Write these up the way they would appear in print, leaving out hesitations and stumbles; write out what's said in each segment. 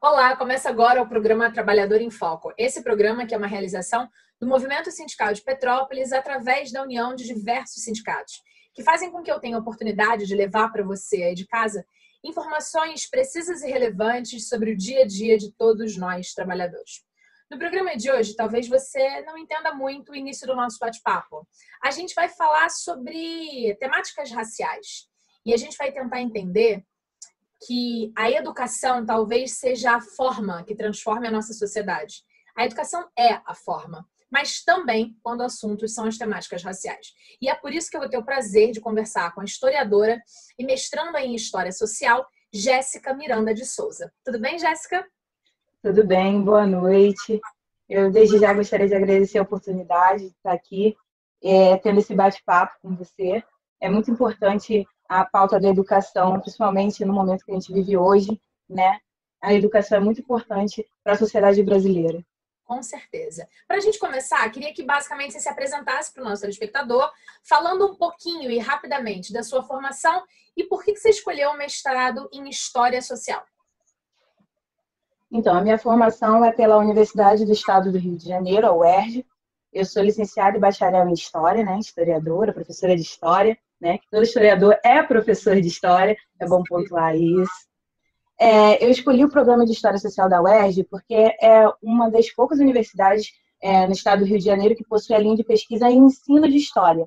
Olá, começa agora o programa Trabalhador em Foco. Esse programa que é uma realização do Movimento Sindical de Petrópolis através da união de diversos sindicatos, que fazem com que eu tenha a oportunidade de levar para você aí de casa informações precisas e relevantes sobre o dia a dia de todos nós trabalhadores. No programa de hoje, talvez você não entenda muito o início do nosso bate-papo. A gente vai falar sobre temáticas raciais e a gente vai tentar entender que a educação talvez seja a forma que transforme a nossa sociedade. A educação é a forma, mas também quando assuntos são as temáticas raciais. E é por isso que eu vou ter o prazer de conversar com a historiadora e mestranda em História Social, Jéssica Miranda de Souza. Tudo bem, Jéssica? Tudo bem, boa noite. Eu desde já gostaria de agradecer a oportunidade de estar aqui, tendo esse bate-papo com você. É muito importante a pauta da educação, principalmente no momento que a gente vive hoje, né? A educação é muito importante para a sociedade brasileira. Com certeza. Para a gente começar, queria que basicamente você se apresentasse para o nosso telespectador, falando um pouquinho e rapidamente da sua formação e por que você escolheu o mestrado em História Social. Então, a minha formação é pela Universidade do Estado do Rio de Janeiro, a UERJ. Eu sou licenciada e bacharel em História, né? Historiadora, professora de História, né? Todo historiador é professor de História, é bom pontuar isso. Eu escolhi o programa de História Social da UERJ porque é uma das poucas universidades no estado do Rio de Janeiro que possui a linha de pesquisa em ensino de História.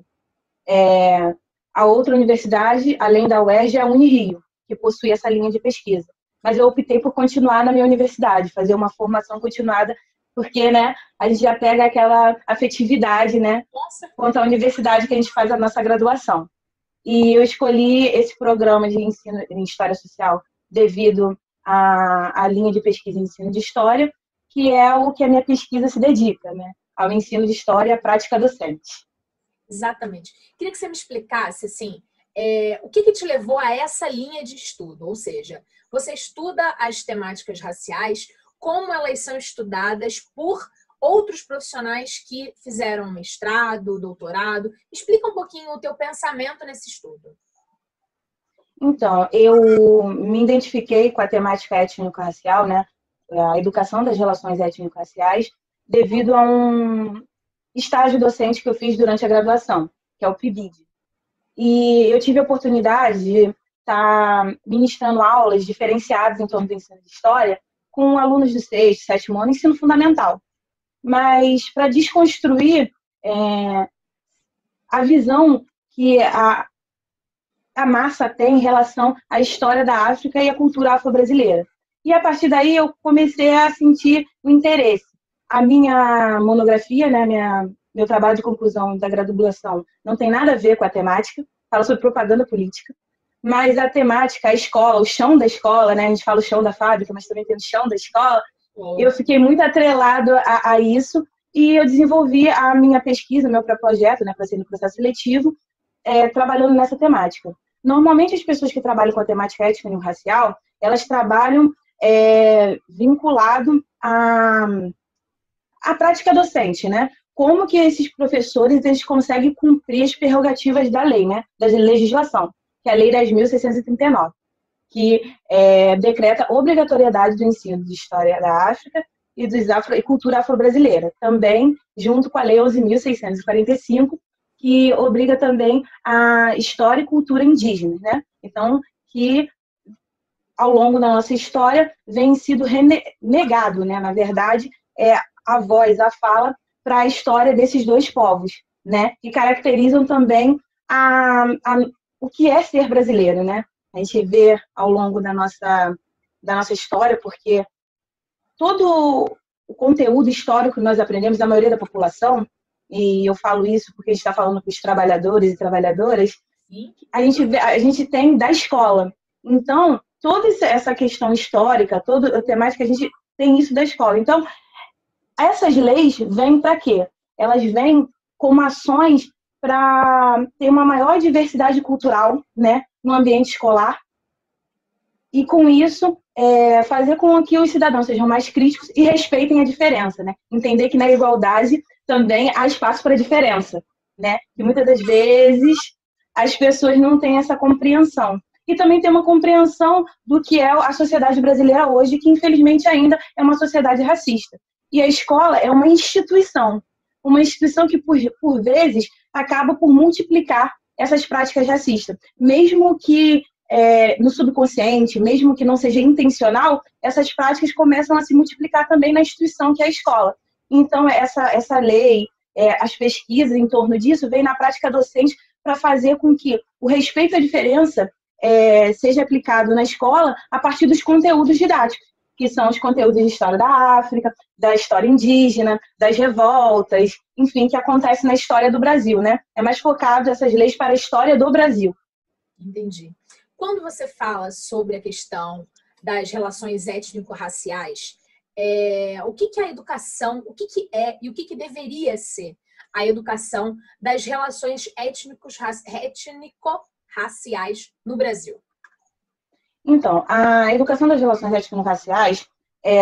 A outra universidade, além da UERJ, é a Unirio, que possui essa linha de pesquisa. Mas eu optei por continuar na minha universidade, fazer uma formação continuada, porque, né, a gente já pega aquela afetividade, né, quanto à universidade que a gente faz a nossa graduação. E eu escolhi esse programa de ensino em História Social devido à linha de pesquisa em ensino de História, que é o que a minha pesquisa se dedica, né, ao ensino de História e à prática docente. Exatamente. Queria que você me explicasse, assim, o que te levou a essa linha de estudo? Ou seja, você estuda as temáticas raciais, como elas são estudadas por outros profissionais que fizeram mestrado, doutorado. Explica um pouquinho o teu pensamento nesse estudo. Então, eu me identifiquei com a temática étnico-racial, né? A educação das relações étnico-raciais, devido a um estágio docente que eu fiz durante a graduação, que é o PIBID. E eu tive a oportunidade de estar ministrando aulas diferenciadas em torno do ensino de história com alunos do sexto, sétimo ano, ensino fundamental. Mas para desconstruir a visão que a massa tem em relação à história da África e à cultura afro-brasileira. E a partir daí eu comecei a sentir o interesse. A minha monografia, né, meu trabalho de conclusão da graduação não tem nada a ver com a temática, fala sobre propaganda política, mas a temática, a escola, o chão da escola, né, a gente fala o chão da fábrica, mas também tem o chão da escola, eu fiquei muito atrelado a isso e eu desenvolvi a minha pesquisa, meu projeto, né, para ser no processo seletivo, trabalhando nessa temática. Normalmente, as pessoas que trabalham com a temática étnico-racial, elas trabalham vinculado à prática docente, né? Como que esses professores eles conseguem cumprir as prerrogativas da lei, né? Da legislação, que é a Lei 10.639, que decreta a obrigatoriedade do ensino de História da África e cultura afro-brasileira. Também, junto com a Lei 11.645, que obriga também a história e cultura indígena, né? Então, que ao longo da nossa história vem sido negado, né? Na verdade, a voz, a fala para a história desses dois povos, né? Que caracterizam também o que é ser brasileiro, né? A gente vê ao longo da nossa história, porque todo o conteúdo histórico que nós aprendemos, a maioria da população, e eu falo isso porque a gente está falando com os trabalhadores e trabalhadoras, a gente tem da escola. Então, toda essa questão histórica, toda a temática, a gente tem isso da escola. Então, essas leis vêm para quê? Elas vêm como ações para ter uma maior diversidade cultural, né, no ambiente escolar, e com isso fazer com que os cidadãos sejam mais críticos e respeitem a diferença, né? Entender que na igualdade também há espaço para diferença, né? E muitas das vezes as pessoas não têm essa compreensão. e também ter uma compreensão do que é a sociedade brasileira hoje, que infelizmente ainda é uma sociedade racista. E a escola é uma instituição que, por vezes, acaba por multiplicar essas práticas racistas. Mesmo que no subconsciente, mesmo que não seja intencional, essas práticas começam a se multiplicar também na instituição que é a escola. Então, essa lei, as pesquisas em torno disso, vem na prática docente para fazer com que o respeito à diferença seja aplicado na escola a partir dos conteúdos didáticos, que são os conteúdos de história da África, da história indígena, das revoltas, enfim, que acontece na história do Brasil, né? É mais focado essas leis para a história do Brasil. Entendi. Quando você fala sobre a questão das relações étnico-raciais, o que é a educação, o que é e o que deveria ser a educação das relações étnico-raciais no Brasil? Então, a educação das relações étnico-raciais,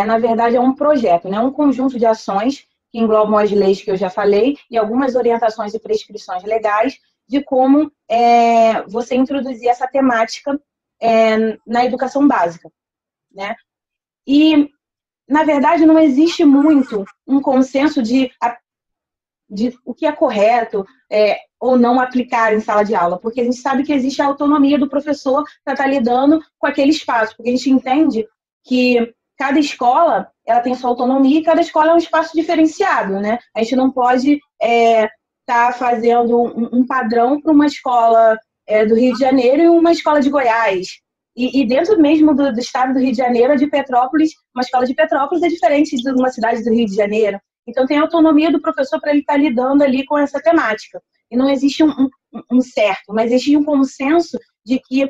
na verdade, é um projeto, né? Um conjunto de ações que englobam as leis que eu já falei e algumas orientações e prescrições legais de como você introduzir essa temática na educação básica, né? E, na verdade, não existe muito um consenso de o que é correto ou não aplicar em sala de aula, porque a gente sabe que existe a autonomia do professor para estar lidando com aquele espaço, porque a gente entende que cada escola ela tem sua autonomia e cada escola é um espaço diferenciado, né? A gente não pode estar fazendo um padrão para uma escola do Rio de Janeiro e uma escola de Goiás. E dentro mesmo do estado do Rio de Janeiro, de Petrópolis, uma escola de Petrópolis é diferente de uma cidade do Rio de Janeiro. Então, tem a autonomia do professor para ele estar lidando ali com essa temática. E não existe um certo, mas existe um consenso de que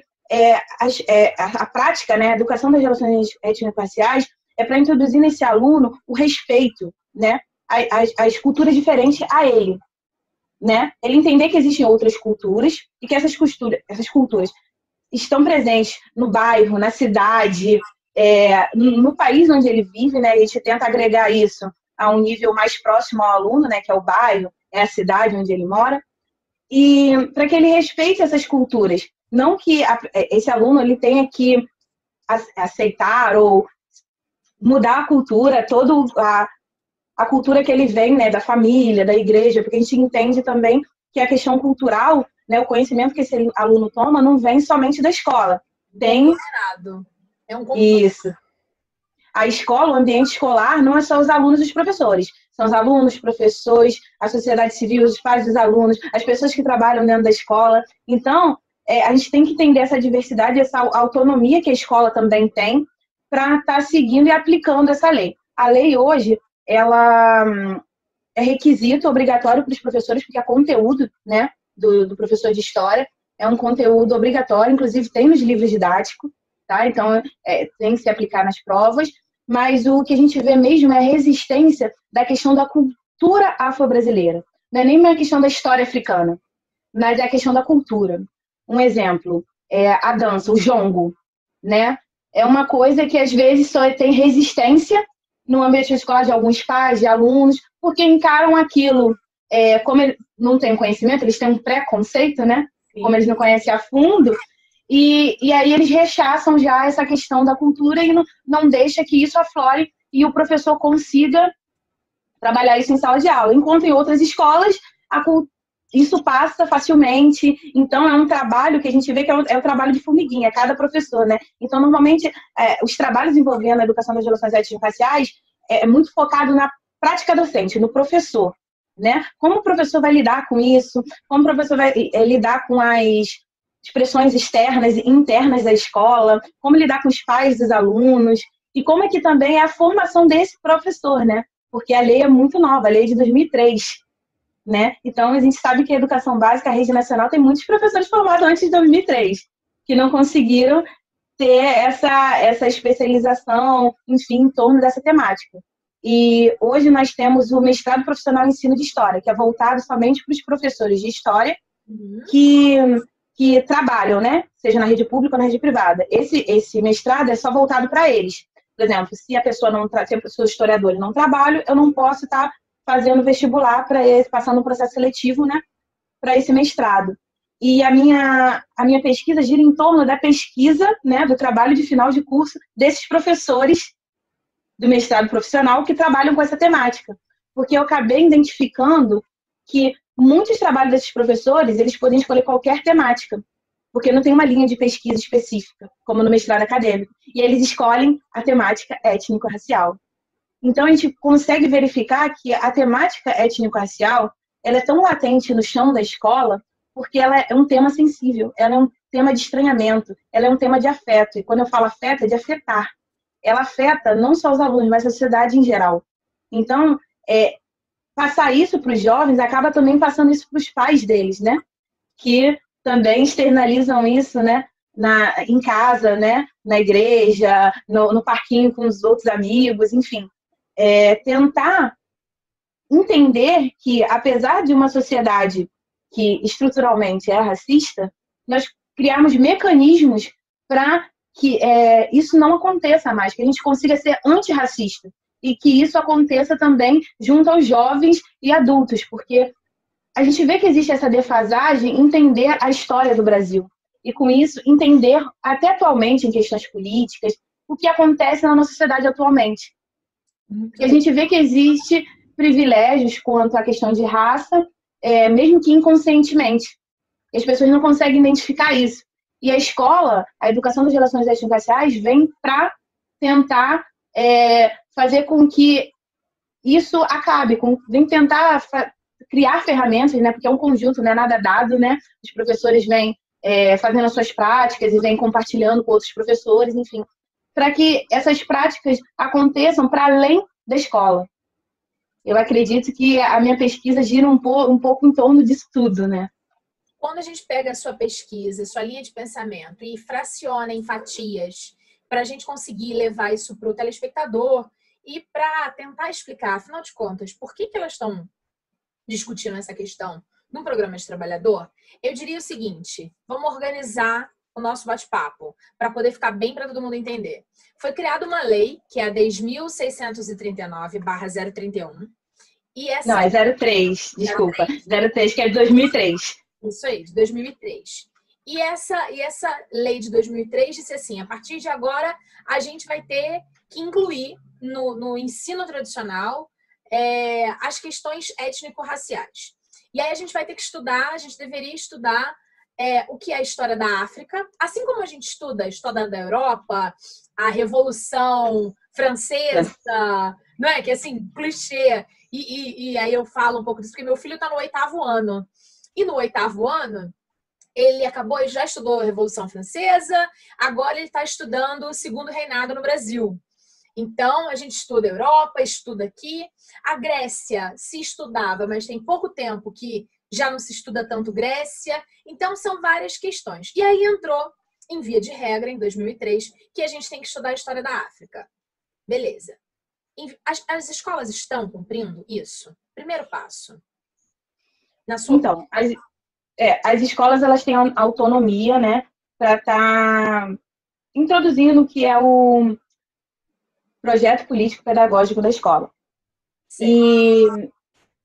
a prática, né, a educação das relações étnico-raciais é para introduzir nesse aluno o respeito, né, às culturas diferentes a ele. Né? Ele entender que existem outras culturas e que essas culturas estão presentes no bairro, na cidade, no país onde ele vive, né? A gente tenta agregar isso a um nível mais próximo ao aluno, né? Que é o bairro, é a cidade onde ele mora, e para que ele respeite essas culturas. Não que esse aluno ele tenha que aceitar ou mudar a cultura, toda a cultura que ele vem, né, da família, da igreja, porque a gente entende também que a questão cultural, né, o conhecimento que esse aluno toma não vem somente da escola. Tem isso. A escola, o ambiente escolar, não é só os alunos e os professores. São os alunos, professores, a sociedade civil, os pais dos alunos, as pessoas que trabalham dentro da escola. Então, a gente tem que entender essa diversidade, essa autonomia que a escola também tem para estar seguindo e aplicando essa lei. A lei hoje, ela é requisito obrigatório para os professores, porque é conteúdo, né, do professor de história, é um conteúdo obrigatório, inclusive tem nos livros didáticos, tá? Então, tem que se aplicar nas provas, mas o que a gente vê mesmo é a resistência da questão da cultura afro-brasileira. Não é nem a questão da história africana, mas é a questão da cultura. Um exemplo, a dança, o jongo, né? É uma coisa que às vezes só tem resistência no ambiente escolar de alguns pais, de alunos, porque encaram aquilo, como eles não têm conhecimento, eles têm um preconceito, né? Sim. Como eles não conhecem a fundo, e aí eles rechaçam já essa questão da cultura e não deixa que isso aflore e o professor consiga trabalhar isso em sala de aula. Enquanto em outras escolas, isso passa facilmente, então é um trabalho que a gente vê que é um trabalho de formiguinha, cada professor, né? Então, normalmente, os trabalhos envolvendo a educação das relações étnico-raciais é muito focado na prática docente, no professor, né? Como o professor vai lidar com isso, como o professor vai lidar com as expressões externas e internas da escola, como lidar com os pais dos alunos, e como é que também é a formação desse professor, né? Porque a lei é muito nova, a lei é de 2003, né? Então, a gente sabe que a educação básica, a rede nacional, tem muitos professores formados antes de 2003, que não conseguiram ter essa especialização, enfim, em torno dessa temática. E hoje nós temos o mestrado profissional em ensino de história, que é voltado somente para os professores de história que trabalham, né? Seja na rede pública ou na rede privada. Esse mestrado é só voltado para eles. Por exemplo, se a pessoa se eu sou historiador e não trabalho, eu não posso estar fazendo vestibular para passando um processo seletivo, né, para esse mestrado. E a minha pesquisa gira em torno da pesquisa, né, do trabalho de final de curso desses professores do mestrado profissional que trabalham com essa temática. Porque eu acabei identificando que muitos trabalhos desses professores, eles podem escolher qualquer temática, porque não tem uma linha de pesquisa específica, como no mestrado acadêmico. E eles escolhem a temática étnico-racial. Então, a gente consegue verificar que a temática étnico-racial ela é tão latente no chão da escola porque ela é um tema sensível, ela é um tema de estranhamento, ela é um tema de afeto. E quando eu falo afeto, é de afetar. Ela afeta não só os alunos, mas a sociedade em geral. Então, passar isso para os jovens acaba também passando isso para os pais deles, né? Que também externalizam isso, né? Em casa, né? Na igreja, no parquinho com os outros amigos, enfim. Tentar entender que, apesar de uma sociedade que estruturalmente é racista, nós criarmos mecanismos para que isso não aconteça mais, que a gente consiga ser antirracista e que isso aconteça também junto aos jovens e adultos, porque a gente vê que existe essa defasagem em entender a história do Brasil e, com isso, entender até atualmente em questões políticas o que acontece na nossa sociedade atualmente. Porque a gente vê que existe privilégios quanto à questão de raça, mesmo que inconscientemente. E as pessoas não conseguem identificar isso. E a escola, a educação das relações étnico-raciais, vem para tentar fazer com que isso acabe, vem tentar criar ferramentas, né? Porque é um conjunto, não é nada dado, né? Os professores vêm fazendo as suas práticas e vêm compartilhando com outros professores, enfim, para que essas práticas aconteçam para além da escola. Eu acredito que a minha pesquisa gira um pouco em torno disso tudo, né? Quando a gente pega a sua pesquisa, sua linha de pensamento e fraciona em fatias para a gente conseguir levar isso para o telespectador e para tentar explicar, afinal de contas, por que elas estão discutindo essa questão num programa de trabalhador, eu diria o seguinte: vamos organizar o nosso bate-papo para poder ficar bem para todo mundo entender. Foi criada uma lei, que é a 10.639/031. E essa... Não, é 03, desculpa. 03, que é de 2003. Isso aí, de 2003. E essa lei de 2003 disse assim: a partir de agora, a gente vai ter que incluir no ensino tradicional as questões étnico-raciais. E aí a gente vai ter que estudar, a gente deveria estudar o que é a história da África, assim como a gente estuda a história da Europa, a Revolução Francesa, não é? Que assim, clichê. E aí eu falo um pouco disso, porque meu filho está no 8º ano. E no 8º ano, ele já estudou a Revolução Francesa, agora ele está estudando o Segundo Reinado no Brasil. Então, a gente estuda a Europa, estuda aqui. A Grécia se estudava, mas tem pouco tempo que já não se estuda tanto Grécia. Então, são várias questões. E aí entrou, em via de regra, em 2003, que a gente tem que estudar a história da África. Beleza. As escolas estão cumprindo isso? Primeiro passo. Então, as escolas elas têm autonomia, né, para estar introduzindo o que é o projeto político-pedagógico da escola. Sim. E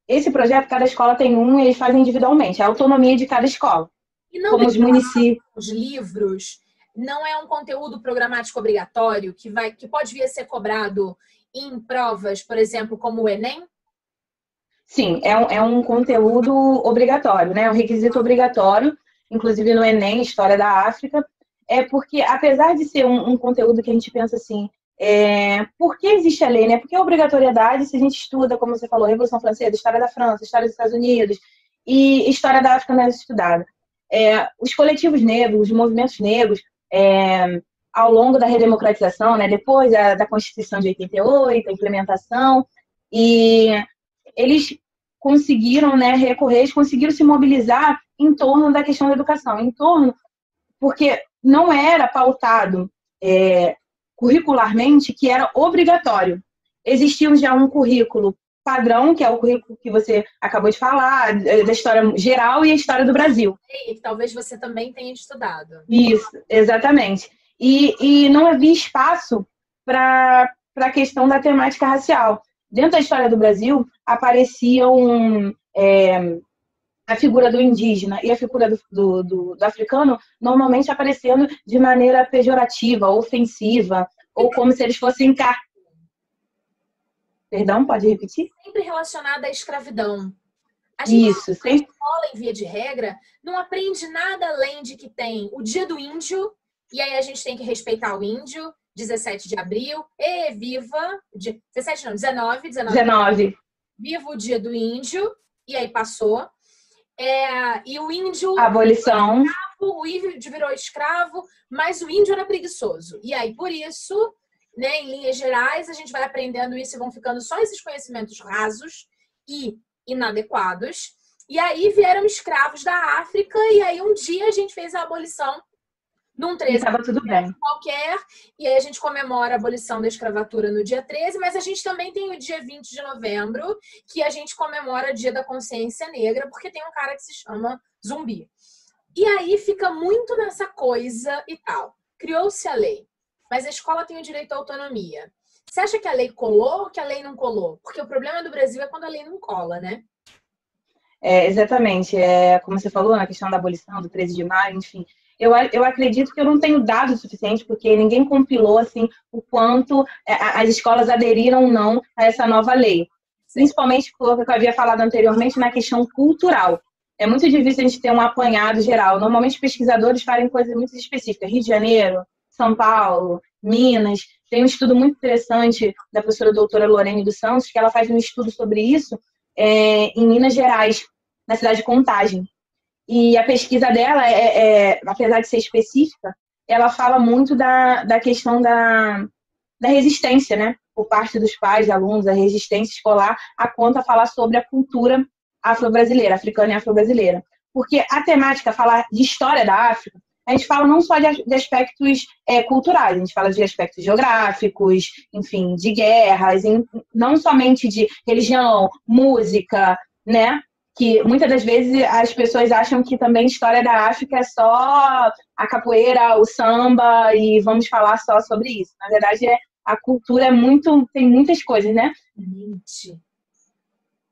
esse projeto, cada escola tem um, e eles fazem individualmente, a autonomia de cada escola. E não como os municípios. Os livros, não é um conteúdo programático obrigatório que pode vir a ser cobrado em provas, por exemplo, como o Enem? Sim, é um conteúdo obrigatório, né? Um requisito obrigatório, inclusive no Enem, História da África, porque, apesar de ser um conteúdo que a gente pensa assim, por que existe a lei, né? Por que a obrigatoriedade se a gente estuda, como você falou, Revolução Francesa, História da França, História dos Estados Unidos, e História da África não é estudada? Os coletivos negros, os movimentos negros, ao longo da redemocratização, né? Depois da Constituição de 88, a implementação, e eles conseguiram, né, recorrer, eles conseguiram se mobilizar em torno da questão da educação, porque não era pautado curricularmente que era obrigatório. Existia já um currículo padrão, que é o currículo que você acabou de falar, da história geral e a história do Brasil. E que talvez você também tenha estudado. Isso, exatamente. E não havia espaço para a questão da temática racial. Dentro da história do Brasil, apareciam a figura do indígena e a figura do africano normalmente aparecendo de maneira pejorativa, ofensiva, ou como se eles fossem Perdão, pode repetir? Sempre relacionada à escravidão. A gente, Isso, na escola, em via de regra, não aprende nada além de que tem o Dia do Índio, e aí a gente tem que respeitar o índio, 17 de abril, e viva... 17 não, 19. Viva o Dia do Índio, e aí passou. E o índio... A abolição. O índio virou escravo, mas o índio era preguiçoso. E aí, por isso, né, em linhas gerais, a gente vai aprendendo isso e vão ficando só esses conhecimentos rasos e inadequados. E aí vieram escravos da África, e aí um dia a gente fez a abolição num 13 estava tudo bem. qualquer, e aí a gente comemora a abolição da escravatura no dia 13, mas a gente também tem o dia 20 de novembro, que a gente comemora o Dia da Consciência Negra, porque tem um cara que se chama Zumbi. E aí fica muito nessa coisa e tal. Criou-se a lei, mas a escola tem o direito à autonomia. Você acha que a lei colou ou que a lei não colou? Porque o problema do Brasil é quando a lei não cola, né? Exatamente. Como você falou, na questão da abolição, do 13 de maio, enfim. Eu acredito que eu não tenho dados suficientes, porque ninguém compilou assim, o quanto as escolas aderiram ou não a essa nova lei. Principalmente, como eu havia falado anteriormente, na questão cultural. É muito difícil a gente ter um apanhado geral. Normalmente, os pesquisadores fazem coisas muito específicas. Rio de Janeiro, São Paulo, Minas. Tem um estudo muito interessante da professora doutora Lorene dos Santos, que ela faz um estudo sobre isso em Minas Gerais, na cidade de Contagem. E a pesquisa dela, apesar de ser específica, ela fala muito da questão da resistência, né? Por parte dos pais, alunos, a resistência escolar, a conta falar sobre a cultura afro-brasileira, africana e afro-brasileira. Porque a temática, falar de história da África, a gente fala não só de aspectos culturais, a gente fala de aspectos geográficos, enfim, de guerras, não somente de religião, música, né? Que muitas das vezes as pessoas acham que também a história da África é só a capoeira, o samba, e vamos falar só sobre isso. Na verdade, a cultura tem muitas coisas, né?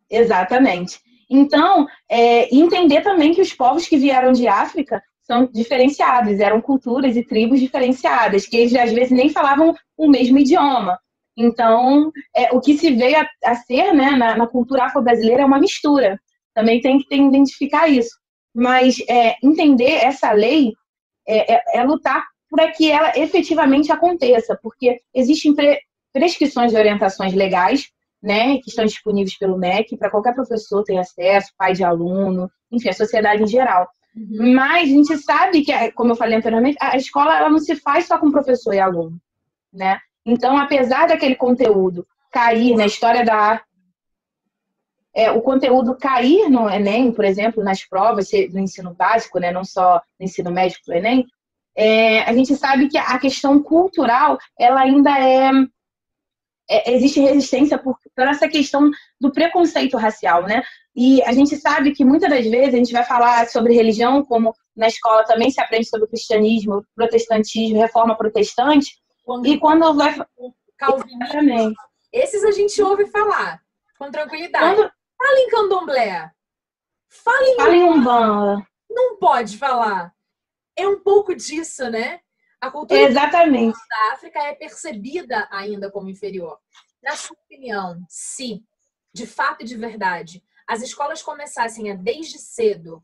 Exatamente. Então, entender também que os povos que vieram de África são diferenciados, eram culturas e tribos diferenciadas, que eles às vezes nem falavam o mesmo idioma. Então, o que se veio a ser, né, na cultura afro-brasileira é uma mistura. Também tem que identificar isso. Mas entender essa lei lutar para que ela efetivamente aconteça, porque existem prescrições e orientações legais, né, que estão disponíveis pelo MEC, para qualquer professor ter acesso, pai de aluno, enfim, a sociedade em geral. Uhum. Mas a gente sabe que, como eu falei anteriormente, a escola ela não se faz só com professor e aluno, né? Então, apesar daquele conteúdo cair na história da arte, o conteúdo cair no Enem, por exemplo, nas provas do ensino básico, né, não só no ensino médio do Enem, a gente sabe que a questão cultural, ela ainda existe resistência por essa questão do preconceito racial, né? E a gente sabe que muitas das vezes a gente vai falar sobre religião, como na escola também se aprende sobre o cristianismo, protestantismo, reforma protestante, e quando vai... Calvinismo, esses a gente ouve falar com tranquilidade. Fala em candomblé. Fala em umbanda. Não pode falar. É um pouco disso, né? A cultura exatamente da África é percebida ainda como inferior. Na sua opinião, se, de fato e de verdade, as escolas começassem a, desde cedo,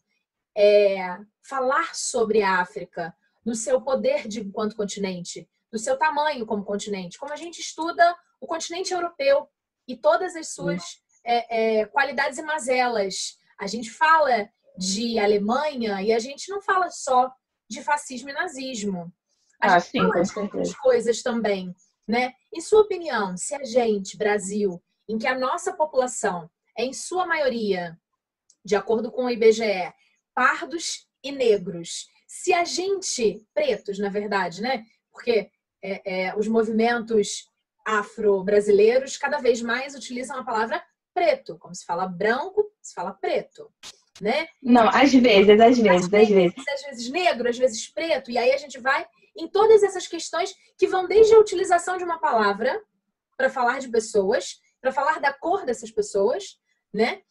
falar sobre a África, no seu poder enquanto continente, no seu tamanho como continente, como a gente estuda o continente europeu e todas as suas qualidades e mazelas. A gente fala de Alemanha e a gente não fala só de fascismo e nazismo. A gente fala de outras coisas também, né? Em sua opinião, se a gente, Brasil, em que a nossa população é, em sua maioria, de acordo com o IBGE, pardos e negros, se a gente, pretos, na verdade, né? Porque os movimentos afro-brasileiros cada vez mais utilizam a palavra preto, como se fala branco, se fala preto, né? Não, às vezes. Às vezes negro, às vezes preto, e aí a gente vai em todas essas questões que vão desde a utilização de uma palavra para falar de pessoas, para falar da cor dessas pessoas, né?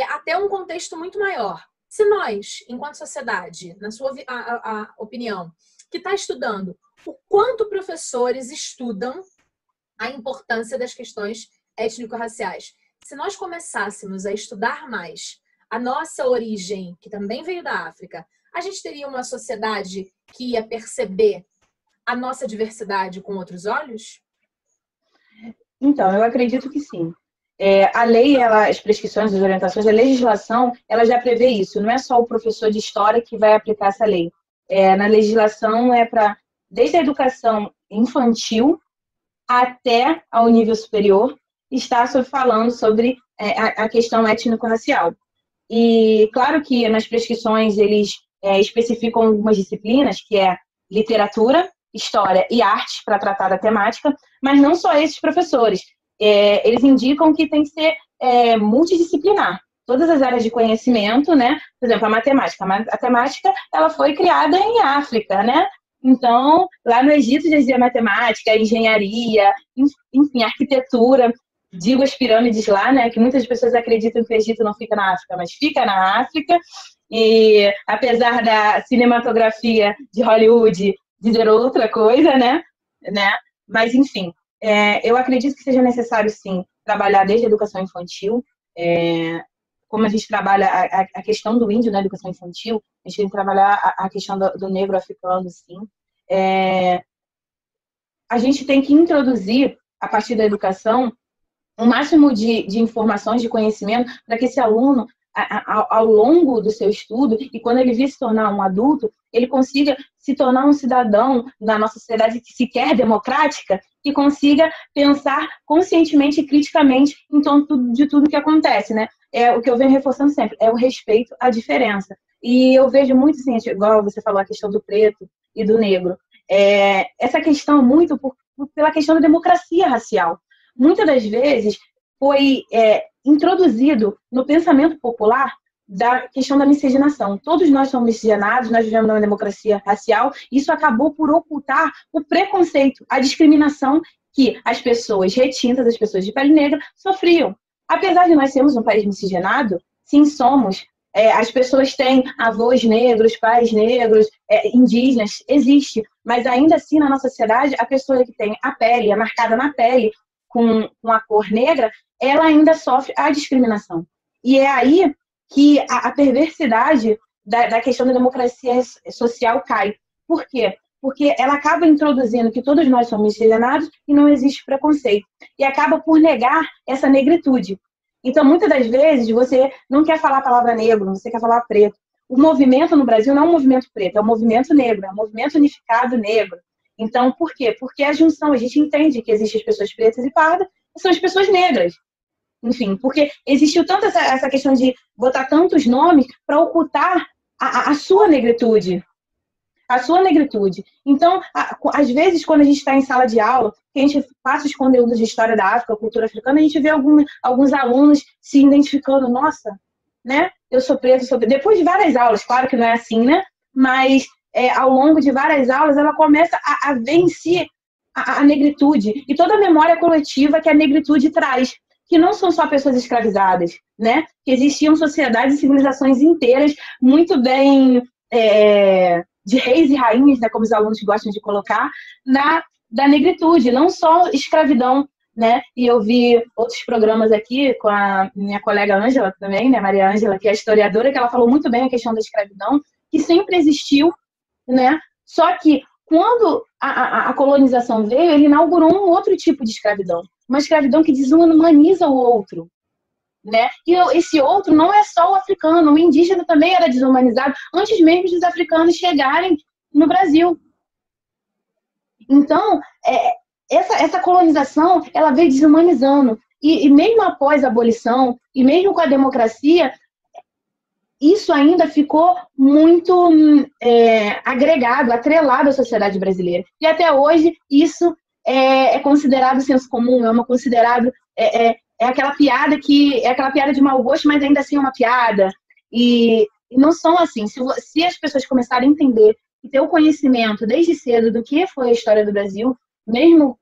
Até um contexto muito maior. Se nós, enquanto sociedade, na sua opinião, que está estudando, o quanto professores estudam a importância das questões étnico-raciais, se nós começássemos a estudar mais a nossa origem, que também veio da África, a gente teria uma sociedade que ia perceber a nossa diversidade com outros olhos? Então, eu acredito que sim. A lei, as prescrições, as orientações, a legislação, ela já prevê isso. Não é só o professor de história que vai aplicar essa lei. Na legislação desde a educação infantil até ao nível superior, estar falando sobre a questão étnico-racial. E claro que nas prescrições eles especificam algumas disciplinas, que é literatura, história e artes, para tratar da temática, mas não só esses professores. Eles indicam que tem que ser multidisciplinar. Todas as áreas de conhecimento, né? Por exemplo, a matemática. A matemática, ela foi criada em África, né? Então, lá no Egito já existia matemática, engenharia, enfim, arquitetura. Digo as pirâmides lá, né? Que muitas pessoas acreditam que o Egito não fica na África, mas fica na África. E apesar da cinematografia de Hollywood dizer outra coisa, né? Mas, enfim, eu acredito que seja necessário, sim, trabalhar desde a educação infantil. Como a gente trabalha a questão do índio na educação infantil, a gente tem que trabalhar a questão do negro africano, sim. A gente tem que introduzir, a partir da educação, o máximo de informações, de conhecimento, para que esse aluno, ao longo do seu estudo, e quando ele vir se tornar um adulto, ele consiga se tornar um cidadão da nossa sociedade que se quer democrática, que consiga pensar conscientemente e criticamente em torno de tudo que acontece, né? O que eu venho reforçando sempre, é o respeito à diferença. E eu vejo muito, assim, igual você falou, a questão do preto e do negro. Essa questão muito pela questão da democracia racial. Muitas das vezes foi introduzido no pensamento popular da questão da miscigenação. Todos nós somos miscigenados, nós vivemos numa democracia racial, e isso acabou por ocultar o preconceito, a discriminação que as pessoas retintas, as pessoas de pele negra, sofriam. Apesar de nós sermos um país miscigenado, sim, somos. As pessoas têm avós negros, pais negros, indígenas, existe. Mas ainda assim, na nossa sociedade, a pessoa que tem a pele, é marcada na pele, com a cor negra, ela ainda sofre a discriminação. E é aí que a perversidade da questão da democracia social cai. Por quê? Porque ela acaba introduzindo que todos nós somos miscigenados e não existe preconceito. E acaba por negar essa negritude. Então, muitas das vezes, você não quer falar a palavra negro, você quer falar preto. O movimento no Brasil não é um movimento preto, é um movimento negro, é um movimento unificado negro. Então, por quê? Porque a junção, a gente entende que existem as pessoas pretas e pardas, e são as pessoas negras. Enfim, porque existiu tanto essa questão de botar tantos nomes para ocultar a sua negritude. A sua negritude. Então, às vezes, quando a gente está em sala de aula, que a gente passa os conteúdos de história da África, cultura africana, a gente vê alguns alunos se identificando, nossa, né? Eu sou preto, sou preto. Depois de várias aulas, claro que não é assim, né? Mas ao longo de várias aulas, ela começa a ver em si a negritude e toda a memória coletiva que a negritude traz, que não são só pessoas escravizadas, né? Que existiam sociedades e civilizações inteiras muito bem de reis e rainhas, né, como os alunos gostam de colocar, da negritude, não só escravidão, né? E eu vi outros programas aqui com a minha colega Ângela também, né, Maria Ângela, que é historiadora, que ela falou muito bem a questão da escravidão, que sempre existiu, né? Só que quando a colonização veio, ele inaugurou um outro tipo de escravidão, uma escravidão que desumaniza o outro, né? E esse outro não é só o africano, o indígena também era desumanizado antes mesmo dos africanos chegarem no Brasil. Então, essa colonização, ela veio desumanizando. E mesmo após a abolição, e mesmo com a democracia, isso ainda ficou muito agregado, atrelado à sociedade brasileira. E até hoje, isso é considerado senso comum, considerado aquela piada de mau gosto, mas ainda assim é uma piada. E não são assim. Se as pessoas começarem a entender e ter o conhecimento desde cedo do que foi a história do Brasil, mesmo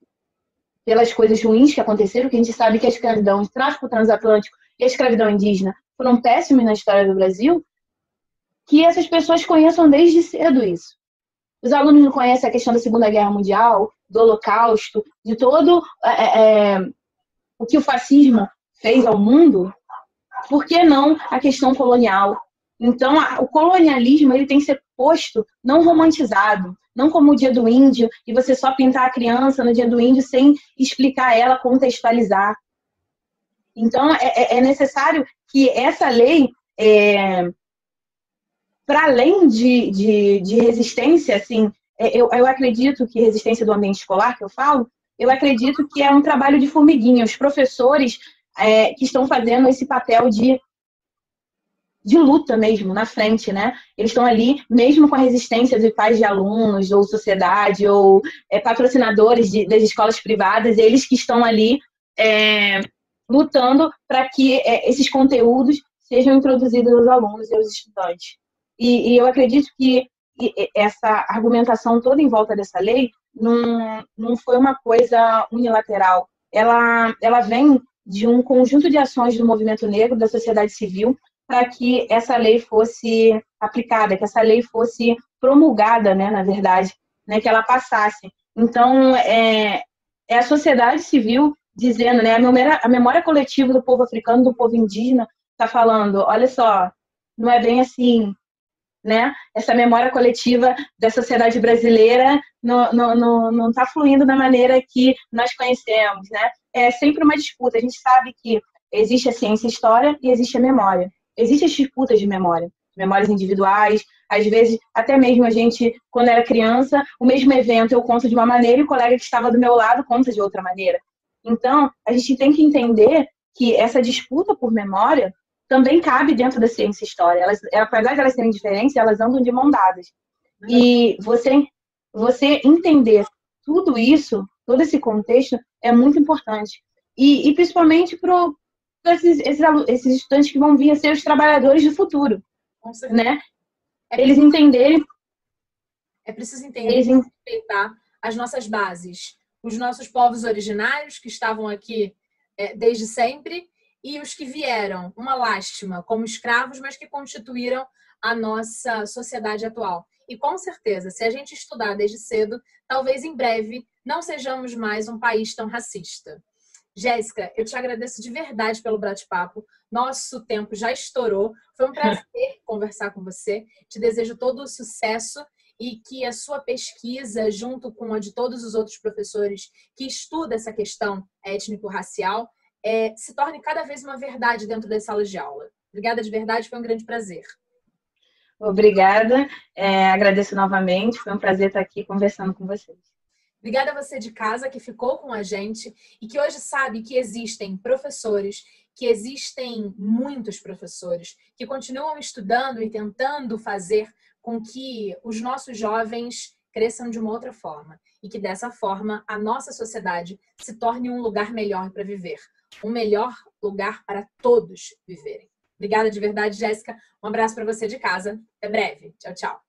pelas coisas ruins que aconteceram, que a gente sabe que a escravidão, o tráfico transatlântico e a escravidão indígena foram péssimos na história do Brasil, que essas pessoas conheçam desde cedo isso. Os alunos não conhecem a questão da Segunda Guerra Mundial, do Holocausto, de todo o que o fascismo fez ao mundo. Por que não a questão colonial? Então, o colonialismo ele tem que ser posto, não romantizado, não como o Dia do Índio, e você só pintar a criança no Dia do Índio sem explicar a ela, contextualizar. Então, é necessário que essa lei, para além de resistência, assim, eu acredito que resistência do ambiente escolar, que eu falo, eu acredito que é um trabalho de formiguinha. Os professores que estão fazendo esse papel de luta mesmo, na frente, né? Eles estão ali, mesmo com a resistência de pais de alunos, ou sociedade, ou patrocinadores das escolas privadas, eles que estão ali lutando para que esses conteúdos sejam introduzidos aos alunos e aos estudantes. E eu acredito que essa argumentação toda em volta dessa lei não foi uma coisa unilateral. Ela vem de um conjunto de ações do movimento negro, da sociedade civil, para que essa lei fosse aplicada, que essa lei fosse promulgada, né, na verdade, né, que ela passasse. Então, é a sociedade civil dizendo, né, a memória coletiva do povo africano, do povo indígena, está falando, olha só, não é bem assim, né? Essa memória coletiva da sociedade brasileira não está fluindo da maneira que nós conhecemos, né? É sempre uma disputa. A gente sabe que existe a ciência e a história e existe a memória. Existem as disputas de memória, memórias individuais. Às vezes, até mesmo a gente, quando era criança, o mesmo evento eu conto de uma maneira e o colega que estava do meu lado conta de outra maneira. Então, a gente tem que entender que essa disputa por memória também cabe dentro da ciência e história. Apesar de elas serem diferentes, elas andam de mão dadas. E você entender tudo isso, todo esse contexto, é muito importante. E principalmente para esses estudantes que vão vir a ser os trabalhadores do futuro. Né? Eles entenderem... É preciso entender e respeitar as nossas bases. Os nossos povos originários, que estavam aqui desde sempre, e os que vieram, uma lástima, como escravos, mas que constituíram a nossa sociedade atual. E com certeza, se a gente estudar desde cedo, talvez em breve não sejamos mais um país tão racista. Jéssica, eu te agradeço de verdade pelo bate-papo. Nosso tempo já estourou. Foi um prazer conversar com você. Te desejo todo o sucesso e que a sua pesquisa, junto com a de todos os outros professores que estudam essa questão étnico-racial, se torne cada vez uma verdade dentro das salas de aula. Obrigada de verdade, foi um grande prazer. Obrigada, agradeço novamente, foi um prazer estar aqui conversando com vocês. Obrigada a você de casa que ficou com a gente e que hoje sabe que existem professores, que existem muitos professores que continuam estudando e tentando fazer com que os nossos jovens cresçam de uma outra forma e que dessa forma a nossa sociedade se torne um lugar melhor para viver, um melhor lugar para todos viverem. Obrigada de verdade, Jéssica. Um abraço para você de casa. Até breve. Tchau, tchau.